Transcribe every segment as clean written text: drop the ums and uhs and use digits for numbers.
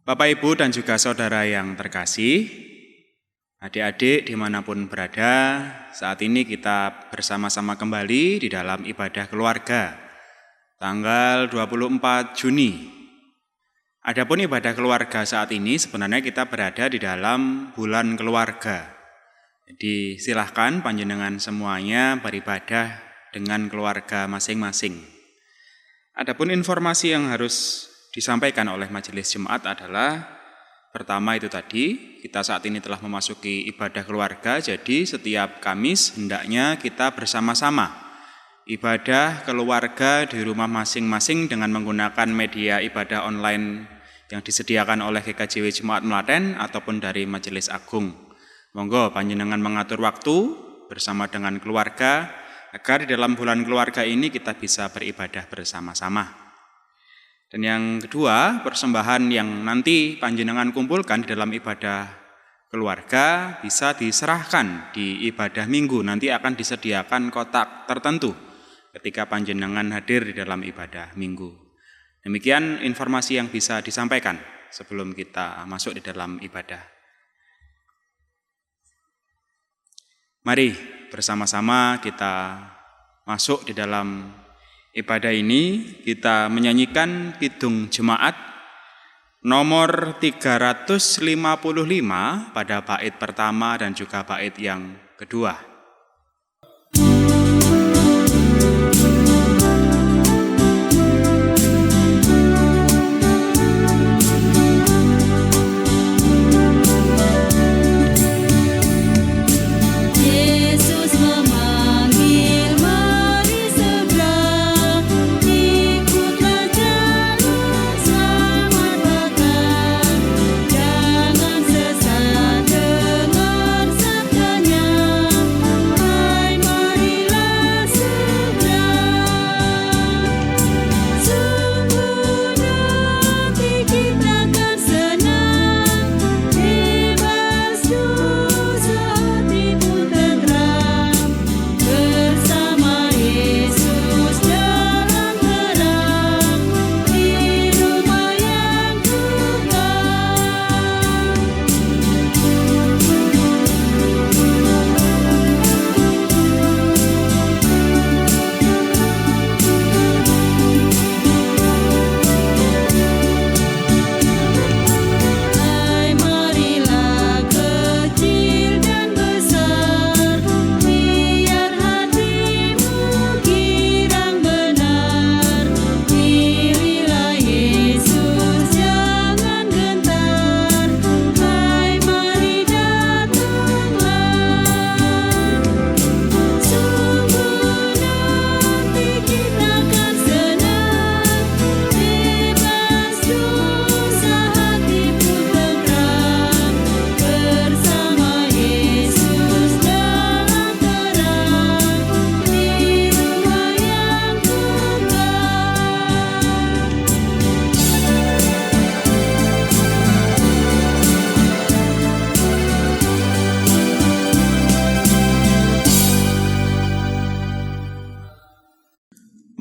Bapak, Ibu, dan juga saudara yang terkasih, adik-adik dimanapun berada, saat ini kita bersama-sama kembali di dalam ibadah keluarga, tanggal 24 Juni. Adapun ibadah keluarga saat ini sebenarnya kita berada di dalam bulan keluarga. Jadi silahkan panjenengan semuanya beribadah dengan keluarga masing-masing. Adapun informasi yang harus disampaikan oleh majelis jemaat adalah pertama itu tadi, kita saat ini telah memasuki ibadah keluarga, jadi setiap Kamis hendaknya kita bersama-sama ibadah keluarga di rumah masing-masing dengan menggunakan media ibadah online yang disediakan oleh GKJW Jemaat Melaten ataupun dari Majelis Agung. Monggo panjenengan mengatur waktu bersama dengan keluarga agar di dalam bulan keluarga ini kita bisa beribadah bersama-sama. Dan yang kedua, persembahan yang nanti panjenengan kumpulkan di dalam ibadah keluarga bisa diserahkan di ibadah minggu. Nanti akan disediakan kotak tertentu ketika panjenengan hadir di dalam ibadah minggu. Demikian informasi yang bisa disampaikan sebelum kita masuk di dalam ibadah. Mari bersama-sama kita masuk di dalam ibadah ini, kita menyanyikan Kidung Jemaat nomor 355 pada bait pertama dan juga bait yang kedua.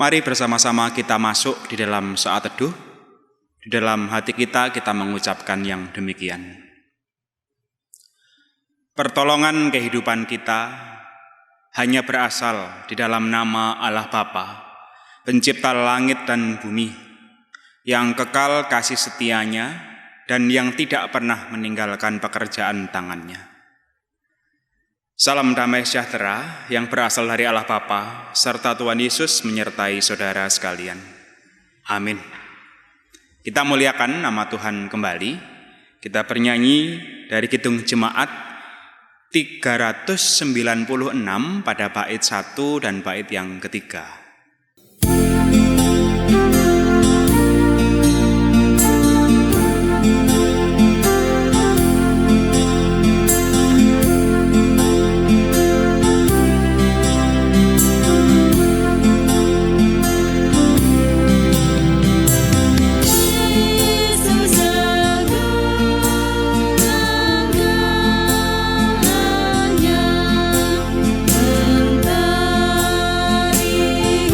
Mari bersama-sama kita masuk di dalam saat teduh. Di dalam hati kita mengucapkan yang demikian. Pertolongan kehidupan kita hanya berasal di dalam nama Allah Bapa, pencipta langit dan bumi, yang kekal kasih setianya dan yang tidak pernah meninggalkan pekerjaan tangannya. Salam damai sejahtera yang berasal dari Allah Bapa serta Tuhan Yesus menyertai saudara sekalian. Amin. Kita muliakan nama Tuhan kembali. Kita bernyanyi dari Kidung Jemaat 396 pada bait 1 dan bait yang ketiga. Mentari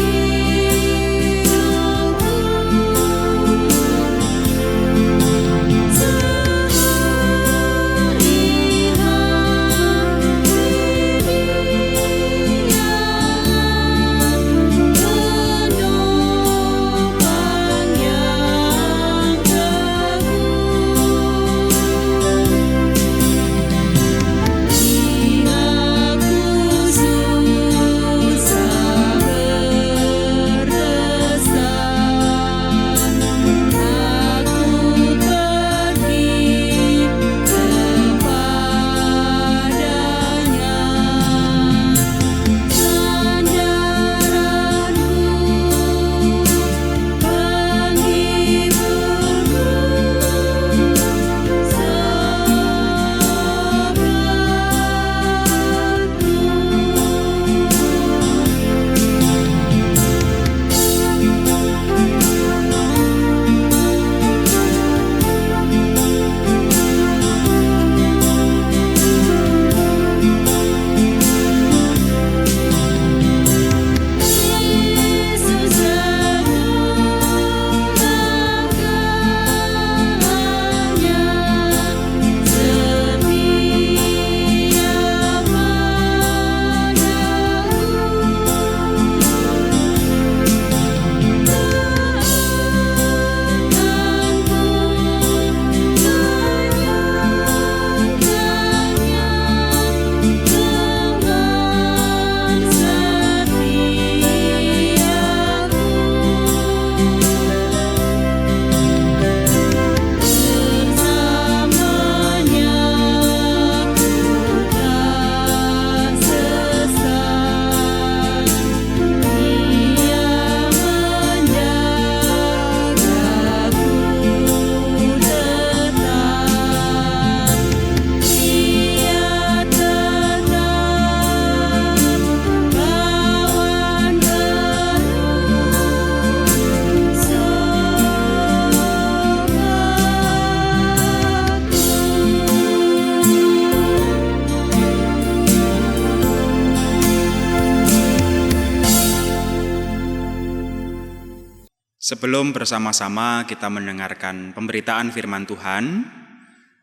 Sebelum bersama-sama kita mendengarkan pemberitaan firman Tuhan,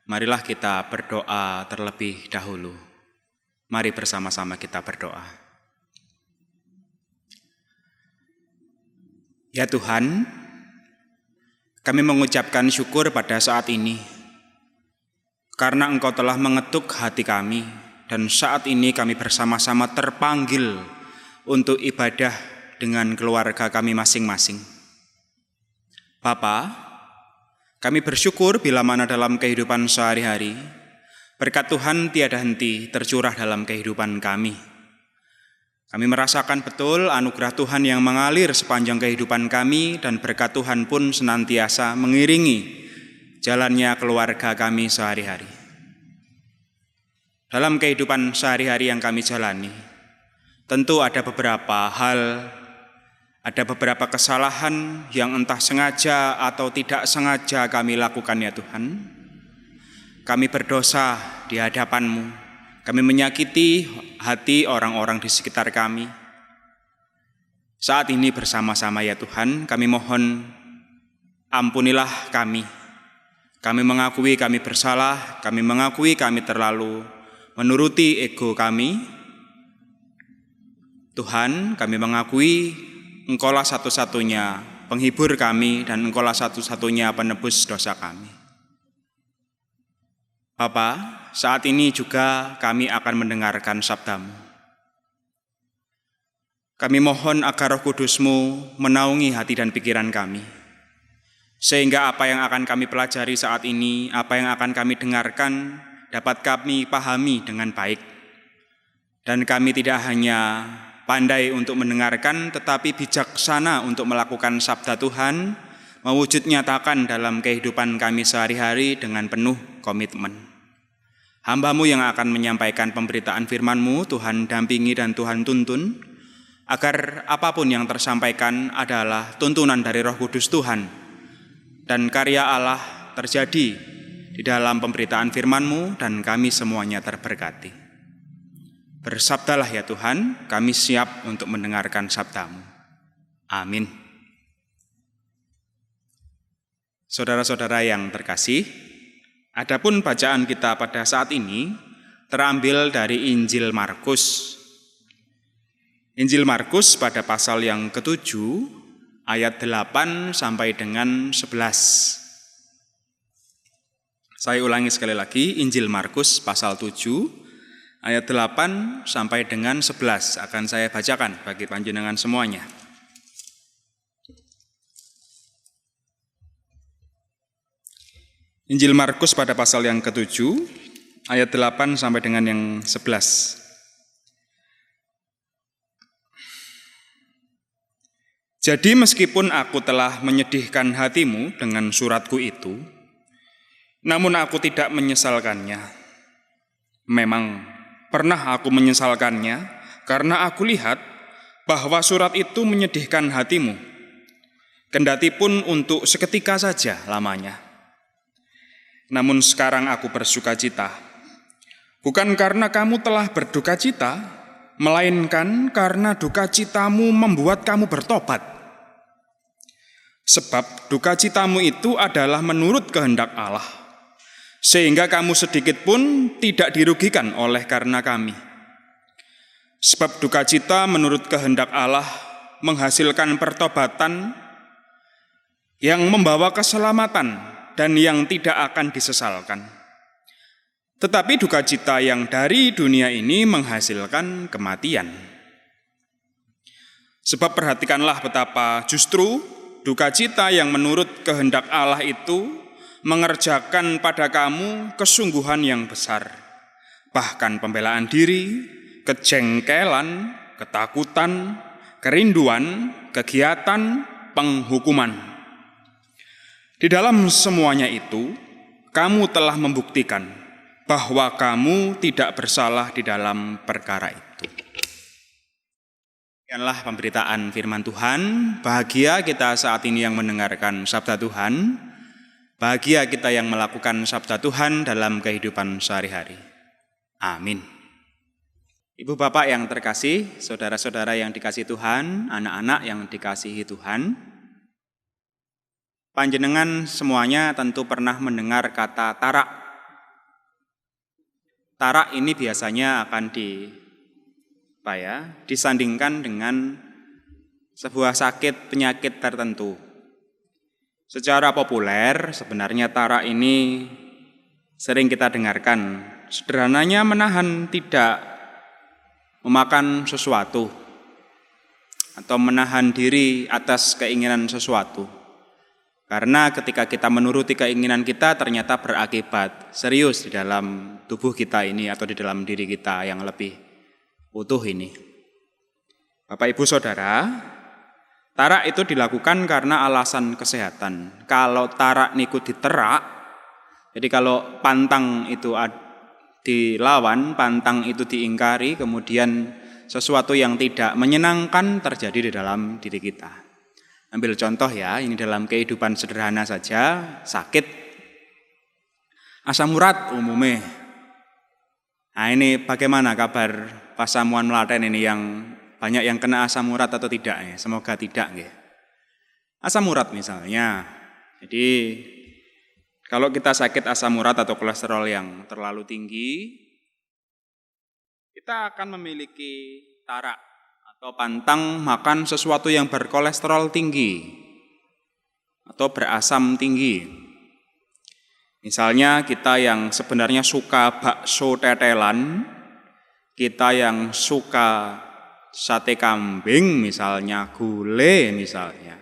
marilah kita berdoa terlebih dahulu. Mari bersama-sama kita berdoa. Ya Tuhan, kami mengucapkan syukur pada saat ini, karena Engkau telah mengetuk hati kami, dan saat ini kami bersama-sama terpanggil untuk ibadah dengan keluarga kami masing-masing. Bapa, kami bersyukur bila mana dalam kehidupan sehari-hari, berkat Tuhan tiada henti tercurah dalam kehidupan kami. Kami merasakan betul anugerah Tuhan yang mengalir sepanjang kehidupan kami, dan berkat Tuhan pun senantiasa mengiringi jalannya keluarga kami sehari-hari. Dalam kehidupan sehari-hari yang kami jalani, tentu ada beberapa hal, ada beberapa kesalahan yang entah sengaja atau tidak sengaja kami lakukan ya Tuhan. Kami berdosa di hadapan-Mu. Kami menyakiti hati orang-orang di sekitar kami. Saat ini bersama-sama ya Tuhan, kami mohon ampunilah kami. Kami mengakui kami bersalah, kami mengakui kami terlalu menuruti ego kami. Tuhan, kami mengakui Engkaulah satu-satunya penghibur kami, dan Engkaulah satu-satunya penebus dosa kami. Bapa, saat ini juga kami akan mendengarkan sabda-Mu. Kami mohon agar Roh Kudus-Mu menaungi hati dan pikiran kami, sehingga apa yang akan kami pelajari saat ini, apa yang akan kami dengarkan, dapat kami pahami dengan baik. Dan kami tidak hanya pandai untuk mendengarkan, tetapi bijaksana untuk melakukan sabda Tuhan, mewujud nyatakan dalam kehidupan kami sehari-hari dengan penuh komitmen. Hamba-Mu yang akan menyampaikan pemberitaan firman-Mu, Tuhan dampingi dan Tuhan tuntun, agar apapun yang tersampaikan adalah tuntunan dari Roh Kudus Tuhan, dan karya Allah terjadi di dalam pemberitaan firman-Mu, dan kami semuanya terberkati. Bersabdalah ya Tuhan, kami siap untuk mendengarkan sabda-Mu. Amin. Saudara-saudara yang terkasih, adapun bacaan kita pada saat ini terambil dari Injil Markus. Injil Markus pada pasal yang ke-7, ayat 8 sampai dengan 11. Saya ulangi sekali lagi, Injil Markus pasal 7, ayat 8 sampai dengan 11 akan saya bacakan bagi panjenengan semuanya. Injil Markus pada pasal yang ke-7, ayat 8 sampai dengan yang 11. Jadi meskipun aku telah menyedihkan hatimu dengan suratku itu, namun aku tidak menyesalkannya. Memang pernah aku menyesalkannya, karena aku lihat bahwa surat itu menyedihkan hatimu, kendati pun untuk seketika saja lamanya. Namun sekarang aku bersukacita, bukan karena kamu telah berduka cita, melainkan karena duka citamu membuat kamu bertobat. Sebab duka citamu itu adalah menurut kehendak Allah, sehingga kamu sedikit pun tidak dirugikan oleh karena kami. Sebab duka cita menurut kehendak Allah menghasilkan pertobatan yang membawa keselamatan dan yang tidak akan disesalkan. Tetapi duka cita yang dari dunia ini menghasilkan kematian. Sebab perhatikanlah betapa justru duka cita yang menurut kehendak Allah itu mengerjakan pada kamu kesungguhan yang besar, bahkan pembelaan diri, kejengkelan, ketakutan, kerinduan, kegiatan, penghukuman. Di dalam semuanya itu, kamu telah membuktikan bahwa kamu tidak bersalah di dalam perkara itu. Demikianlah pemberitaan firman Tuhan. Bahagia kita saat ini yang mendengarkan sabda Tuhan. Bahagia kita yang melakukan sabda Tuhan dalam kehidupan sehari-hari. Amin. Ibu bapak yang terkasih, saudara-saudara yang dikasihi Tuhan, anak-anak yang dikasihi Tuhan, Panjenengan semuanya tentu pernah mendengar kata tarak. Tarak ini biasanya akan disandingkan dengan sebuah penyakit tertentu. Secara populer sebenarnya tarak ini sering kita dengarkan. Sederhananya menahan tidak memakan sesuatu atau menahan diri atas keinginan sesuatu. Karena ketika kita menuruti keinginan kita ternyata berakibat serius di dalam tubuh kita ini atau di dalam diri kita yang lebih utuh ini. Bapak Ibu Saudara, tarak itu dilakukan karena alasan kesehatan. Kalau tarak niku diterak, jadi kalau pantang itu dilawan, pantang itu diingkari, kemudian sesuatu yang tidak menyenangkan terjadi di dalam diri kita. Ambil contoh ya, ini dalam kehidupan sederhana saja, sakit, asam urat umumnya. Nah ini bagaimana kabar pasamuan Melaten ini yang banyak yang kena asam urat atau tidak ya? Semoga tidak ya. Asam urat misalnya, jadi kalau kita sakit asam urat atau kolesterol yang terlalu tinggi, kita akan memiliki tarak atau pantang makan sesuatu yang berkolesterol tinggi atau berasam tinggi. Misalnya kita yang sebenarnya suka bakso tetelan, kita yang suka sate kambing misalnya, gulai misalnya.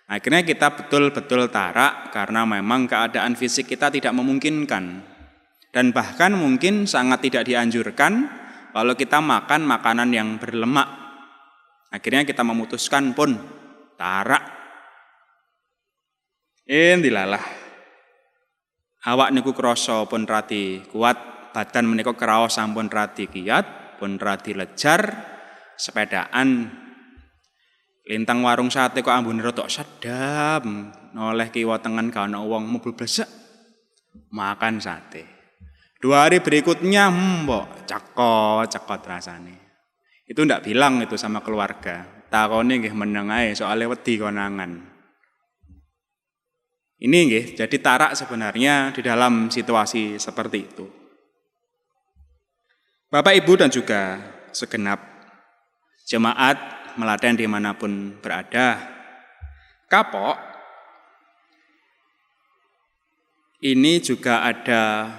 Akhirnya kita betul-betul tarak karena memang keadaan fisik kita tidak memungkinkan. Dan bahkan mungkin sangat tidak dianjurkan kalau kita makan makanan yang berlemak. Akhirnya kita memutuskan pun tarak. Dilalah. Awak niku krasa pun radi kuat, badan menika kraos sampun radi kiyat, pun radi lejar, sepedaan. Lintang warung sate kok ambune rotok sedap, noleh kiwa tengen gak ana wong mubul blesek. Makan sate. 2 hari berikutnya mbok cekot rasane. Itu ndak bilang itu sama keluarga. Takone nggih meneng ae soalnya wedi konangan. Ini nggih, jadi tarak sebenarnya di dalam situasi seperti itu. Bapak Ibu dan juga segenap jemaat Melaten dimanapun berada, kapok ini juga ada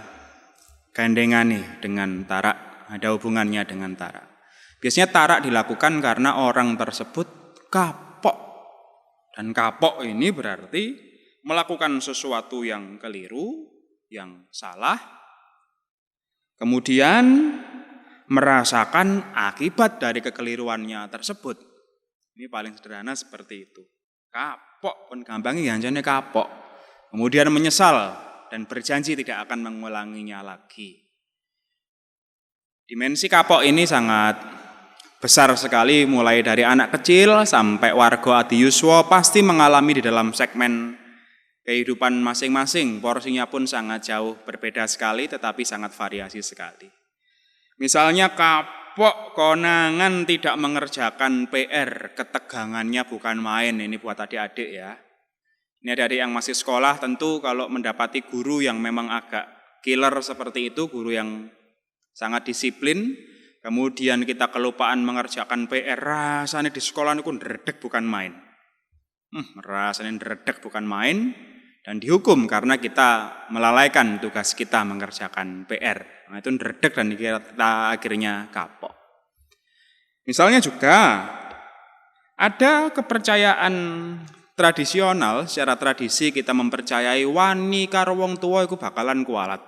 gandengan nih dengan tarak, ada hubungannya dengan tarak. Biasanya tarak dilakukan karena orang tersebut kapok. Dan kapok ini berarti melakukan sesuatu yang keliru, yang salah, kemudian merasakan akibat dari kekeliruannya tersebut. Ini paling sederhana seperti itu. Kapok pun gampangnya janjane kapok. Kemudian menyesal dan berjanji tidak akan mengulanginya lagi. Dimensi kapok ini sangat besar sekali, mulai dari anak kecil sampai warga adiyuswa pasti mengalami di dalam segmen kehidupan masing-masing. Porsinya pun sangat jauh berbeda sekali, tetapi sangat variasi sekali. Misalnya kapok konangan tidak mengerjakan PR, ketegangannya bukan main. Ini buat adik-adik ya. Ini adik-adik yang masih sekolah tentu kalau mendapati guru yang memang agak killer seperti itu, guru yang sangat disiplin, kemudian kita kelupaan mengerjakan PR, rasanya di sekolah itu ndredeg bukan main. Rasanya ndredeg bukan main, dan dihukum karena kita melalaikan tugas kita mengerjakan PR. Nah, itu ndredeg dan kita akhirnya kapok. Misalnya juga ada kepercayaan tradisional, secara tradisi kita mempercayai wani karo wong tua itu bakalan kualat.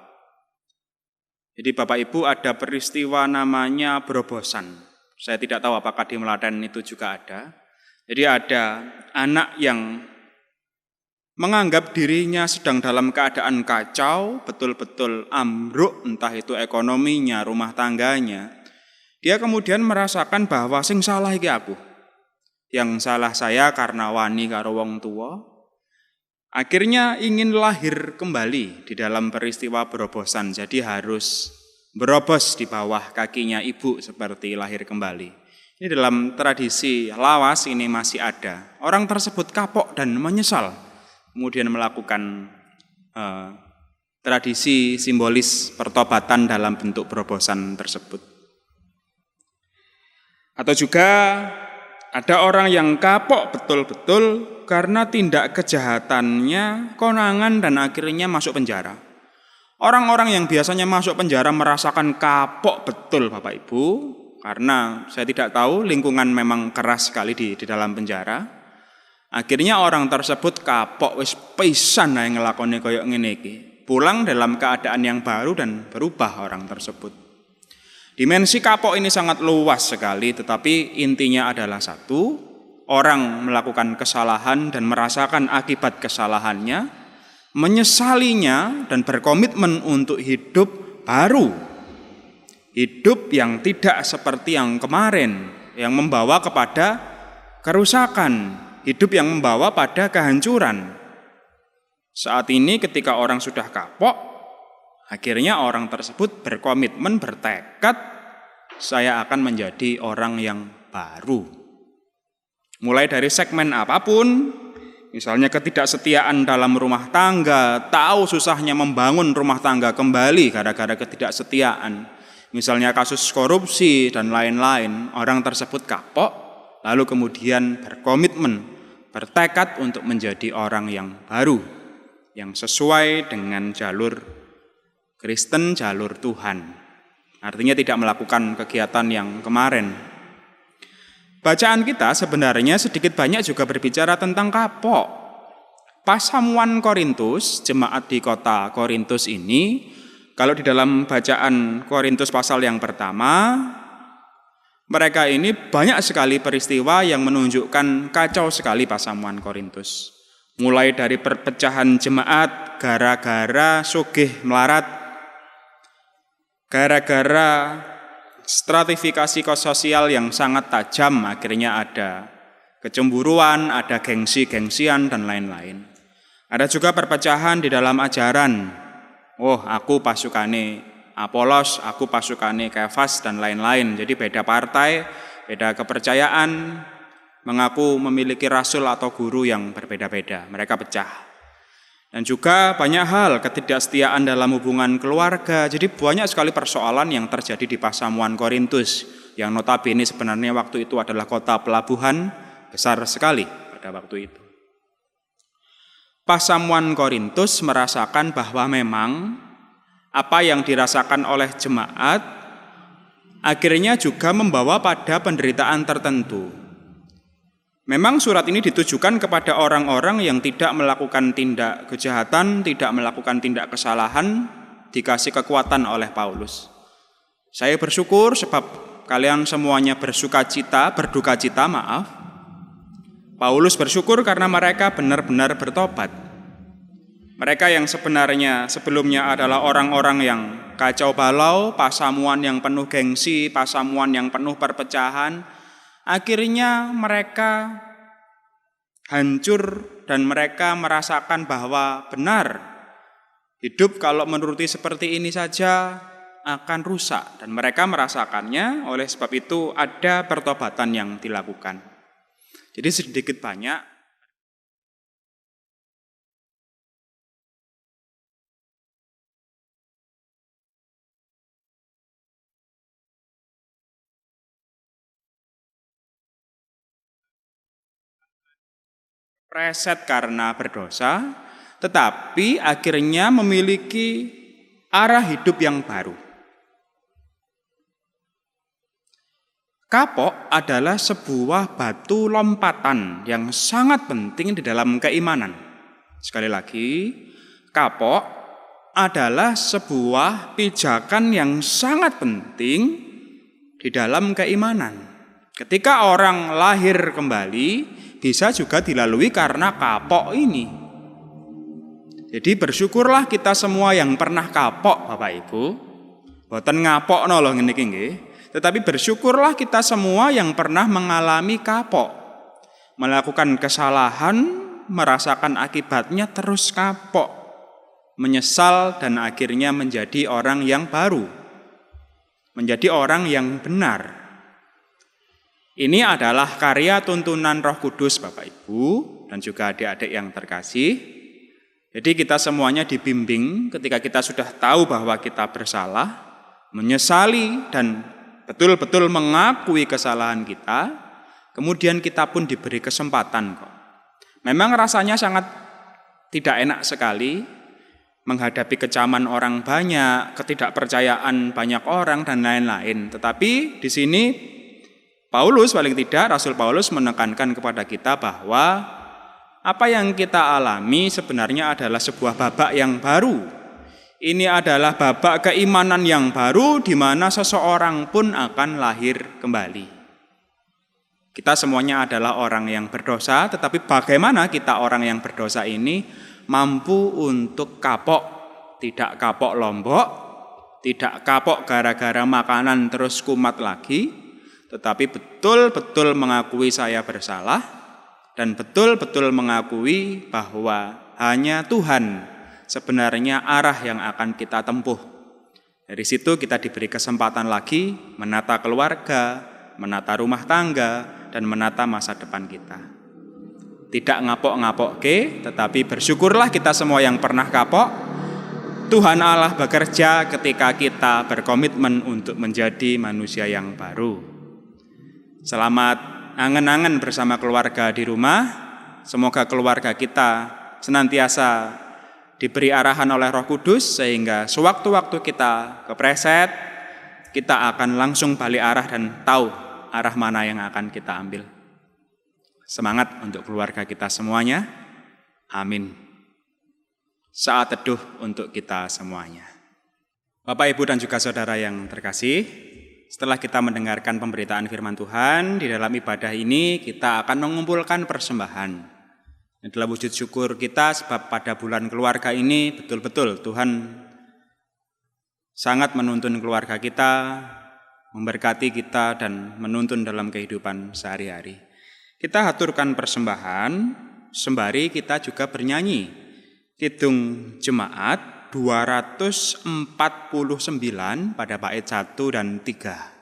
Jadi Bapak Ibu ada peristiwa namanya berobosan. Saya tidak tahu apakah di Melaten itu juga ada. Jadi ada anak yang menganggap dirinya sedang dalam keadaan kacau, betul-betul ambruk, entah itu ekonominya, rumah tangganya. Dia kemudian merasakan bahwa sing salah iki aku. Yang salah saya karena wani karo wong tua. Akhirnya ingin lahir kembali di dalam peristiwa berobosan. Jadi harus berobos di bawah kakinya ibu seperti lahir kembali. Ini dalam tradisi lawas ini masih ada. Orang tersebut kapok dan menyesal. kemudian melakukan tradisi simbolis pertobatan dalam bentuk berobosan tersebut. Atau juga ada orang yang kapok betul-betul karena tindak kejahatannya konangan dan akhirnya masuk penjara. Orang-orang yang biasanya masuk penjara merasakan kapok betul Bapak Ibu, karena saya tidak tahu lingkungan memang keras sekali di dalam penjara. Akhirnya orang tersebut kapok wis pisan ae nglakoni koyo ngene iki. Pulang dalam keadaan yang baru dan berubah orang tersebut. Dimensi kapok ini sangat luas sekali, tetapi intinya adalah satu, orang melakukan kesalahan dan merasakan akibat kesalahannya, menyesalinya dan berkomitmen untuk hidup baru. Hidup yang tidak seperti yang kemarin, yang membawa kepada kerusakan, hidup yang membawa pada kehancuran. Saat ini ketika orang sudah kapok, akhirnya orang tersebut berkomitmen, bertekad, saya akan menjadi orang yang baru. Mulai dari segmen apapun, misalnya ketidaksetiaan dalam rumah tangga, tahu susahnya membangun rumah tangga kembali gara-gara ketidaksetiaan. Misalnya kasus korupsi dan lain-lain, orang tersebut kapok, lalu kemudian berkomitmen, bertekad untuk menjadi orang yang baru, yang sesuai dengan jalur Kristen, jalur Tuhan. Artinya tidak melakukan kegiatan yang kemarin. Bacaan kita sebenarnya sedikit banyak juga berbicara tentang kapok. Pasamuan Korintus, jemaat di kota Korintus ini, kalau di dalam bacaan Korintus pasal yang pertama, mereka ini banyak sekali peristiwa yang menunjukkan kacau sekali pasamuan Korintus. Mulai dari perpecahan jemaat gara-gara sugih melarat, gara-gara stratifikasi sosial yang sangat tajam, akhirnya ada kecemburuan, ada gengsi-gengsian dan lain-lain. Ada juga perpecahan di dalam ajaran. Oh, aku pasukane Apolos, aku pasukane Kefas dan lain-lain. Jadi beda partai, beda kepercayaan, mengaku memiliki rasul atau guru yang berbeda-beda. Mereka pecah. Dan juga banyak hal, ketidaksetiaan dalam hubungan keluarga. Jadi banyak sekali persoalan yang terjadi di pasamuan Korintus, yang notabene sebenarnya waktu itu adalah kota pelabuhan besar sekali pada waktu itu. Pasamuan Korintus merasakan bahwa memang apa yang dirasakan oleh jemaat akhirnya juga membawa pada penderitaan tertentu. Memang surat ini ditujukan kepada orang-orang yang tidak melakukan tindak kejahatan, tidak melakukan tindak kesalahan, dikasih kekuatan oleh Paulus. Saya bersyukur sebab kalian semuanya berduka cita. Paulus bersyukur karena mereka benar-benar bertobat. Mereka yang sebenarnya sebelumnya adalah orang-orang yang kacau balau, pasamuan yang penuh gengsi, pasamuan yang penuh perpecahan, akhirnya mereka hancur dan mereka merasakan bahwa benar hidup kalau menuruti seperti ini saja akan rusak, dan mereka merasakannya. Oleh sebab itu ada pertobatan yang dilakukan. Jadi sedikit banyak preset karena berdosa, tetapi akhirnya memiliki arah hidup yang baru. Kapok adalah sebuah batu lompatan yang sangat penting di dalam keimanan. Sekali lagi, kapok adalah sebuah pijakan yang sangat penting di dalam keimanan. Ketika orang lahir kembali, bisa juga dilalui karena kapok ini. Jadi bersyukurlah kita semua yang pernah kapok, Bapak Ibu. Boten ngapok lho ngene iki nggih. Tetapi bersyukurlah kita semua yang pernah mengalami kapok. Melakukan kesalahan, merasakan akibatnya terus kapok. Menyesal dan akhirnya menjadi orang yang baru. Menjadi orang yang benar. Ini adalah karya tuntunan Roh Kudus Bapak Ibu dan juga adik-adik yang terkasih. Jadi kita semuanya dibimbing ketika kita sudah tahu bahwa kita bersalah, menyesali dan betul-betul mengakui kesalahan kita, kemudian kita pun diberi kesempatan kok. Memang rasanya sangat tidak enak sekali menghadapi kecaman orang banyak, ketidakpercayaan banyak orang dan lain-lain. Tetapi di sini Paulus, paling tidak Rasul Paulus menekankan kepada kita bahwa apa yang kita alami sebenarnya adalah sebuah babak yang baru. Ini adalah babak keimanan yang baru di mana seseorang pun akan lahir kembali. Kita semuanya adalah orang yang berdosa, tetapi bagaimana kita orang yang berdosa ini mampu untuk kapok, tidak kapok lombok, tidak kapok gara-gara makanan terus kumat lagi, tetapi betul-betul mengakui saya bersalah, dan betul-betul mengakui bahwa hanya Tuhan sebenarnya arah yang akan kita tempuh. Dari situ kita diberi kesempatan lagi menata keluarga, menata rumah tangga, dan menata masa depan kita. Tidak ngapok-ngapok tetapi bersyukurlah kita semua yang pernah kapok. Tuhan Allah bekerja ketika kita berkomitmen untuk menjadi manusia yang baru. Selamat angen-angen bersama keluarga di rumah. Semoga keluarga kita senantiasa diberi arahan oleh Roh Kudus sehingga sewaktu-waktu kita kepleset, kita akan langsung balik arah dan tahu arah mana yang akan kita ambil. Semangat untuk keluarga kita semuanya. Amin. Saat teduh untuk kita semuanya. Bapak, Ibu, dan juga saudara yang terkasih, setelah kita mendengarkan pemberitaan firman Tuhan, di dalam ibadah ini kita akan mengumpulkan persembahan. Adalah wujud syukur kita sebab pada bulan keluarga ini betul-betul Tuhan sangat menuntun keluarga kita, memberkati kita dan menuntun dalam kehidupan sehari-hari. Kita haturkan persembahan, sembari kita juga bernyanyi Kidung Jemaat 249 pada bait 1 dan 3.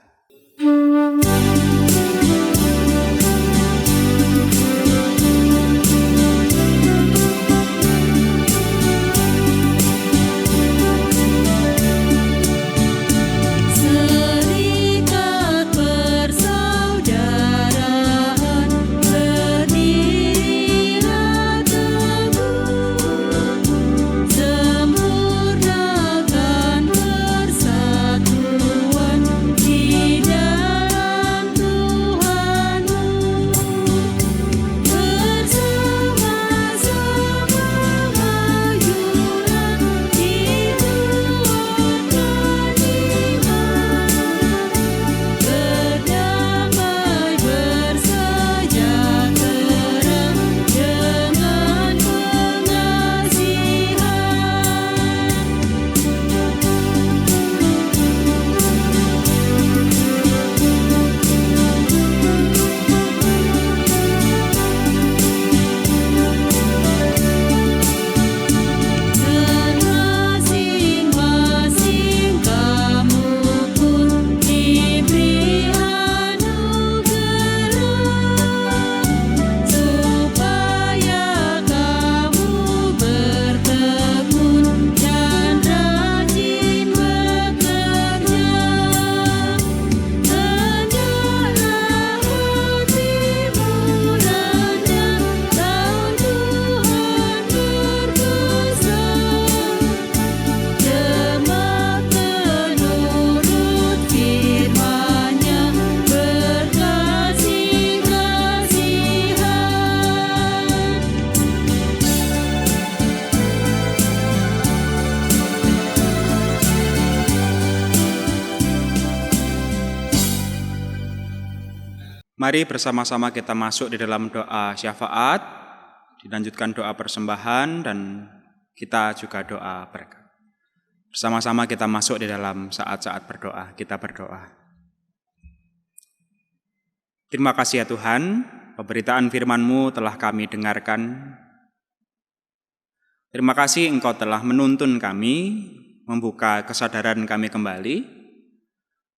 Mari bersama-sama kita masuk di dalam doa syafaat, dilanjutkan doa persembahan, dan kita juga doa berkat. Bersama-sama kita masuk di dalam saat-saat berdoa, kita berdoa. Terima kasih ya Tuhan, pemberitaan firman-Mu telah kami dengarkan. Terima kasih Engkau telah menuntun kami, membuka kesadaran kami kembali,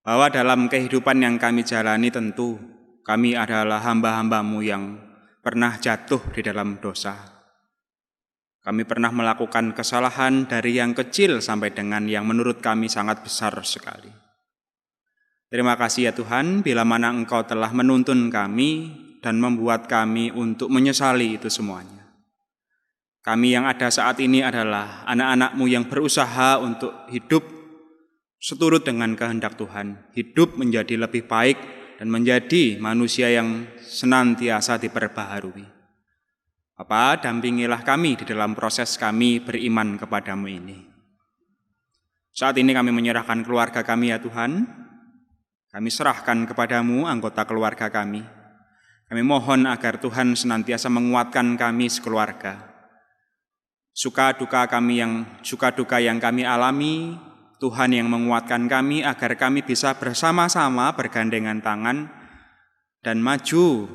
bahwa dalam kehidupan yang kami jalani tentu kami adalah hamba-hamba-Mu yang pernah jatuh di dalam dosa. Kami pernah melakukan kesalahan dari yang kecil sampai dengan yang menurut kami sangat besar sekali. Terima kasih ya Tuhan, bila mana Engkau telah menuntun kami dan membuat kami untuk menyesali itu semuanya. Kami yang ada saat ini adalah anak-anak-Mu yang berusaha untuk hidup seturut dengan kehendak Tuhan, hidup menjadi lebih baik dan menjadi manusia yang senantiasa diperbaharui. Bapa, dampingilah kami di dalam proses kami beriman kepadamu ini. Saat ini kami menyerahkan keluarga kami ya Tuhan. Kami serahkan kepadamu anggota keluarga kami. Kami mohon agar Tuhan senantiasa menguatkan kami sekeluarga. Suka duka yang kami alami, Tuhan yang menguatkan kami agar kami bisa bersama-sama bergandengan tangan dan maju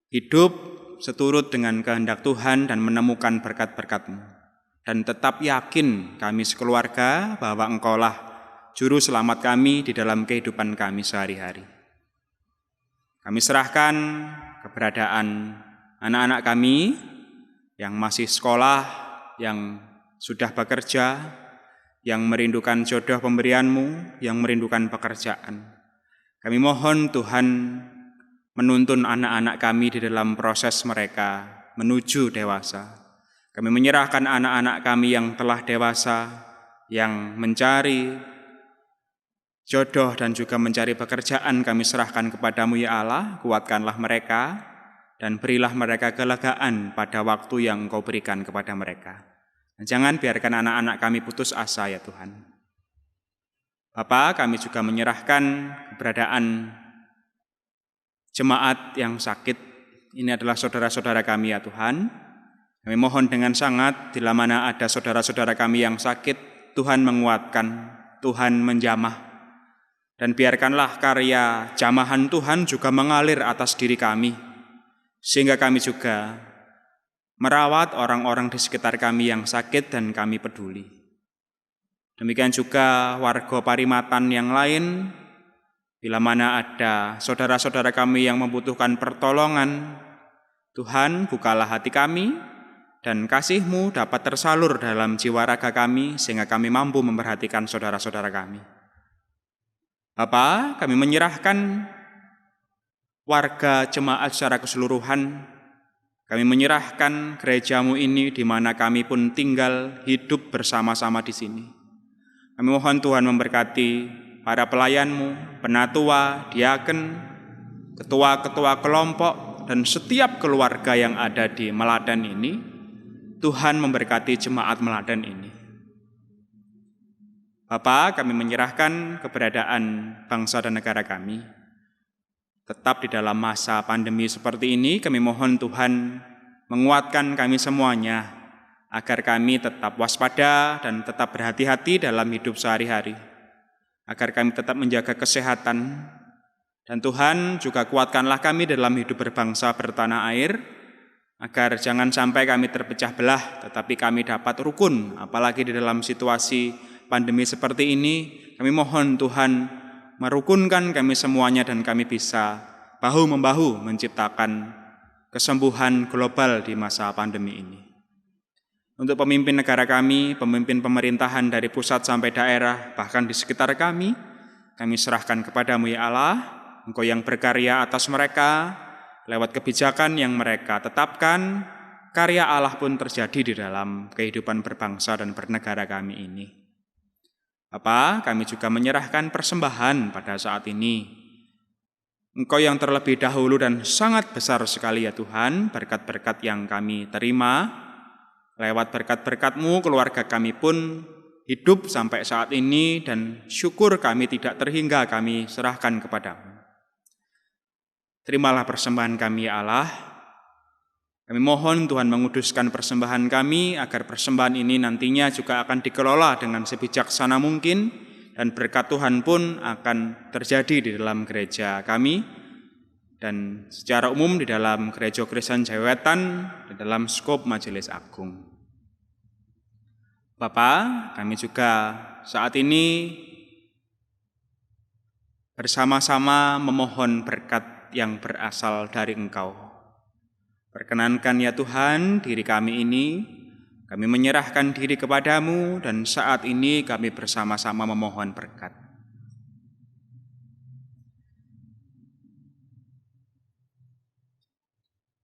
hidup seturut dengan kehendak Tuhan dan menemukan berkat-berkat-Mu. Dan tetap yakin kami sekeluarga bahwa Engkaulah juru selamat kami di dalam kehidupan kami sehari-hari. Kami serahkan keberadaan anak-anak kami yang masih sekolah, yang sudah bekerja, yang merindukan jodoh pemberian-Mu, yang merindukan pekerjaan. Kami mohon Tuhan menuntun anak-anak kami di dalam proses mereka menuju dewasa. Kami menyerahkan anak-anak kami yang telah dewasa, yang mencari jodoh dan juga mencari pekerjaan, kami serahkan kepadamu ya Allah, kuatkanlah mereka dan berilah mereka kelegaan pada waktu yang Engkau berikan kepada mereka. Jangan biarkan anak-anak kami putus asa ya Tuhan. Bapa, kami juga menyerahkan keberadaan jemaat yang sakit. Ini adalah saudara-saudara kami ya Tuhan. Kami mohon dengan sangat, bila mana ada saudara-saudara kami yang sakit, Tuhan menguatkan, Tuhan menjamah. Dan biarkanlah karya jamahan Tuhan juga mengalir atas diri kami, sehingga kami juga merawat orang-orang di sekitar kami yang sakit dan kami peduli. Demikian juga warga Parimatan yang lain, bila mana ada saudara-saudara kami yang membutuhkan pertolongan, Tuhan bukalah hati kami, dan kasih-Mu dapat tersalur dalam jiwa raga kami, sehingga kami mampu memperhatikan saudara-saudara kami. Bapa, kami menyerahkan warga jemaat secara keseluruhan. Kami menyerahkan gereja-Mu ini di mana kami pun tinggal hidup bersama-sama di sini. Kami mohon Tuhan memberkati para pelayan-Mu, penatua, diaken, ketua-ketua kelompok, dan setiap keluarga yang ada di Meladan ini. Tuhan memberkati jemaat Meladan ini. Bapa, kami menyerahkan keberadaan bangsa dan negara kami. Tetap di dalam masa pandemi seperti ini, kami mohon Tuhan menguatkan kami semuanya, agar kami tetap waspada dan tetap berhati-hati dalam hidup sehari-hari. Agar kami tetap menjaga kesehatan. Dan Tuhan juga kuatkanlah kami dalam hidup berbangsa bertanah air, agar jangan sampai kami terpecah belah, tetapi kami dapat rukun, apalagi di dalam situasi pandemi seperti ini. Kami mohon Tuhan merukunkan kami semuanya dan kami bisa bahu-membahu menciptakan kesembuhan global di masa pandemi ini. Untuk pemimpin negara kami, pemimpin pemerintahan dari pusat sampai daerah, bahkan di sekitar kami serahkan kepadamu ya Allah. Engkau yang berkarya atas mereka, lewat kebijakan yang mereka tetapkan, karya Allah pun terjadi di dalam kehidupan berbangsa dan bernegara kami ini. Bapa, kami juga menyerahkan persembahan pada saat ini. Engkau yang terlebih dahulu dan sangat besar sekali ya Tuhan, berkat-berkat yang kami terima. Lewat berkat-berkat-Mu, keluarga kami pun hidup sampai saat ini, dan syukur kami tidak terhingga kami serahkan kepadamu. Terimalah persembahan kami ya Allah. Kami mohon Tuhan menguduskan persembahan kami, agar persembahan ini nantinya juga akan dikelola dengan sebijaksana mungkin, dan berkat Tuhan pun akan terjadi di dalam gereja kami, dan secara umum di dalam Gereja Kristen Jawa Wetan, di dalam skop Majelis Agung. Bapa, kami juga saat ini bersama-sama memohon berkat yang berasal dari Engkau. Perkenankan ya Tuhan, diri kami ini Kami menyerahkan diri kepadamu dan saat ini kami bersama-sama memohon berkat.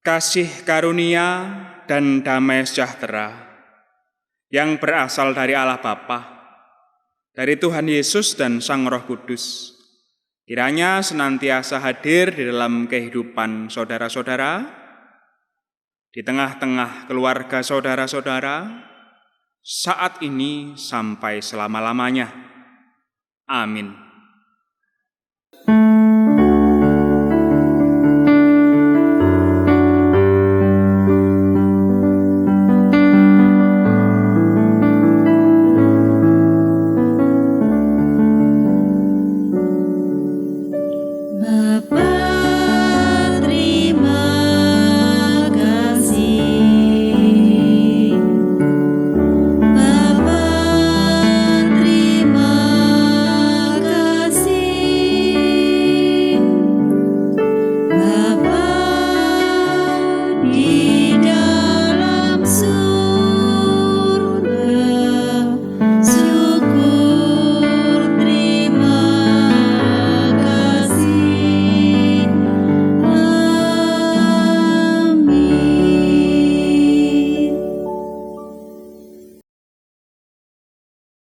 Kasih karunia dan damai sejahtera yang berasal dari Allah Bapa, dari Tuhan Yesus dan Sang Roh Kudus, kiranya senantiasa hadir di dalam kehidupan saudara-saudara, di tengah-tengah keluarga saudara-saudara, saat ini sampai selama-lamanya. Amin.